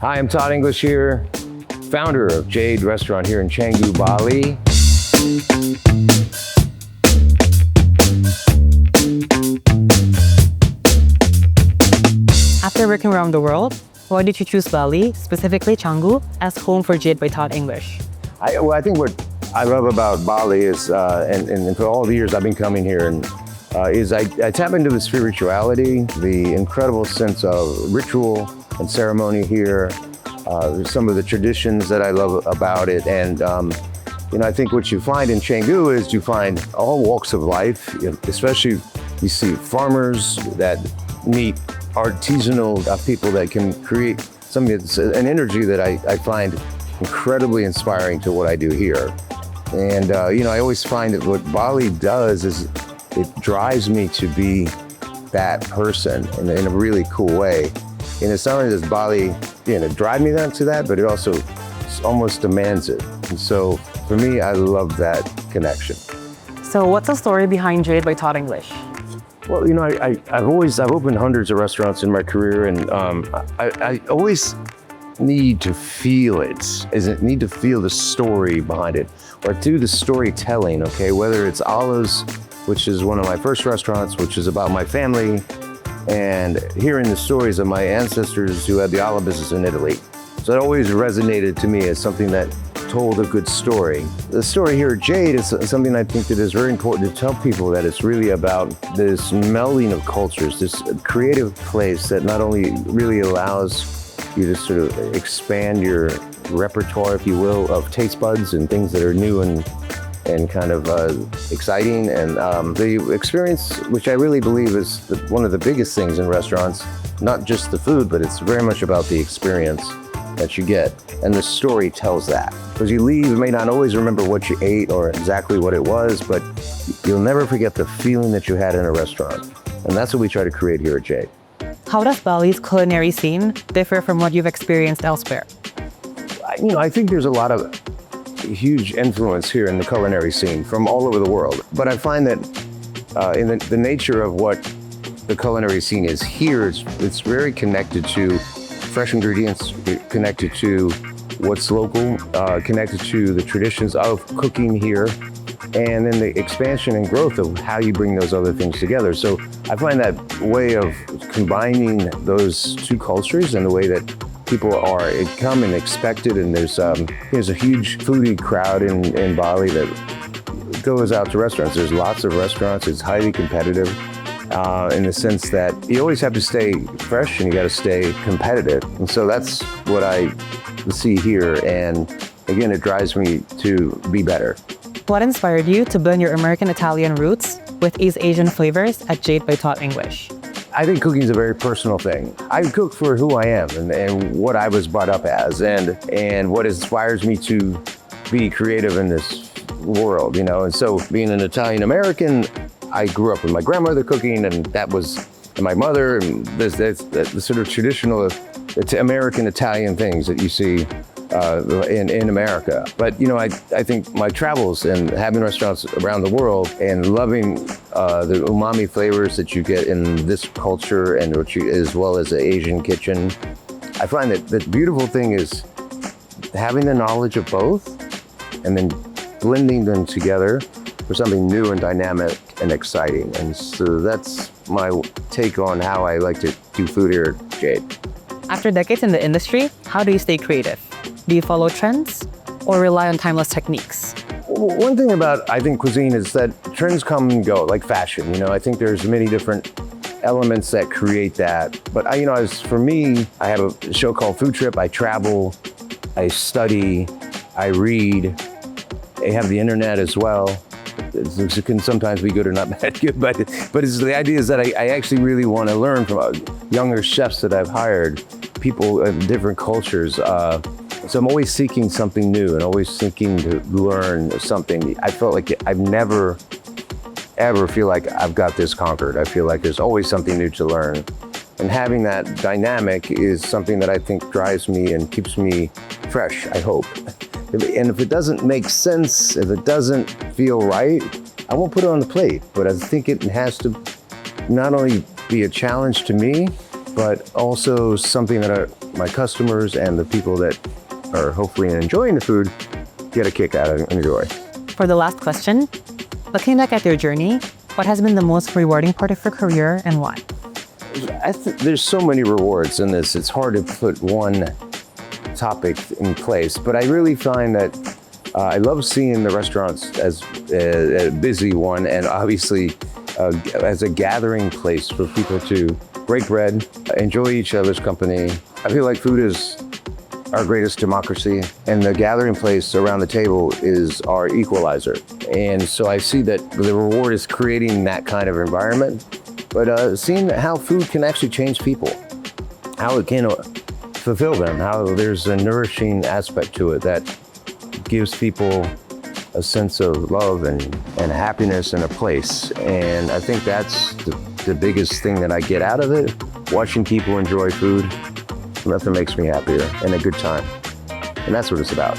Hi, I'm Todd English here, founder of Jade restaurant here in Canggu, Bali. After working around the world, why did you choose Bali, specifically Canggu, as home for Jade by Todd English? I think what I love about Bali is, and for all the years I've been coming here, is I tap into the spirituality, the incredible sense of ritual and ceremony here. Some of the traditions that I love about it, and I think what you find in Canggu is you find all walks of life, especially you see farmers that meet artisanal people that can create an energy that I find incredibly inspiring to what I do here. And I always find that what Bali does is it drives me to be that person in a really cool way. And it's not only does Bali drive me to that, but it also almost demands it. And so for me, I love that connection. So what's the story behind Jade by Todd English? Well, I've opened hundreds of restaurants in my career, and I always need to feel it. Need to feel the story behind it, or do the storytelling. Okay, whether it's Olives, which is one of my first restaurants, which is about my family, and hearing the stories of my ancestors who had the olive business in Italy. So it always resonated to me as something that told a good story. The story here at Jade is something I think that is very important to tell people, that it's really about this melding of cultures, this creative place that not only really allows you to sort of expand your repertoire, if you will, of taste buds and things that are new and kind of exciting. And the experience, which I really believe is one of the biggest things in restaurants, not just the food, but it's very much about the experience that you get. And the story tells that. Because you leave, you may not always remember what you ate or exactly what it was, but you'll never forget the feeling that you had in a restaurant. And that's what we try to create here at Jade. How does Bali's culinary scene differ from what you've experienced elsewhere? I think there's a lot of huge influence here in the culinary scene from all over the world. But I find that in the nature of what the culinary scene is here, it's very connected to fresh ingredients, connected to what's local, connected to the traditions of cooking here, and then the expansion and growth of how you bring those other things together. So I find that way of combining those two cultures and the way that people come and expect it, and there's a huge foodie crowd in Bali that goes out to restaurants. There's lots of restaurants. It's highly competitive in the sense that you always have to stay fresh and you got to stay competitive. And so that's what I see here. And again, it drives me to be better. What inspired you to blend your American-Italian roots with East Asian flavors at Jade by Todd English? I think cooking is a very personal thing. I cook for who I am and what I was brought up as, and what inspires me to be creative in this world, And so being an Italian American, I grew up with my grandmother cooking, and my mother, and the sort of traditional American Italian things that you see in America. But I think my travels and having restaurants around the world and loving the umami flavors that you get in this culture, and as well as the Asian kitchen, I find that the beautiful thing is having the knowledge of both and then blending them together for something new and dynamic and exciting. And so that's my take on how I like to do food here at Jade. After decades in the industry, how do you stay creative? Do you follow trends or rely on timeless techniques? One thing about, I think, cuisine is that trends come and go, like fashion. I think there's many different elements that create that. But for me, I have a show called Food Trip. I travel, I study, I read. I have the internet as well. It can sometimes be good or not bad good, but the idea is that I actually really want to learn from younger chefs that I've hired, people of different cultures. So I'm always seeking something new and always seeking to learn something. I felt like I've never, ever feel like I've got this conquered. I feel like there's always something new to learn. And having that dynamic is something that I think drives me and keeps me fresh, I hope. And if it doesn't make sense, if it doesn't feel right, I won't put it on the plate. But I think it has to not only be a challenge to me, but also something that my customers and the people that are hopefully enjoying the food get a kick out of it and enjoy. For the last question, looking back at your journey, what has been the most rewarding part of your career and why? There's so many rewards in this. It's hard to put one topic in place, but I really find that I love seeing the restaurants as a busy one, and obviously as a gathering place for people to break bread, enjoy each other's company. I feel like food is our greatest democracy, and the gathering place around the table is our equalizer. And so I see that the reward is creating that kind of environment, but seeing how food can actually change people, how it can fulfill them, how there's a nourishing aspect to it that gives people a sense of love and happiness in a place. And I think that's the biggest thing that I get out of it. Watching people enjoy food, nothing makes me happier, and a good time. And that's what it's about.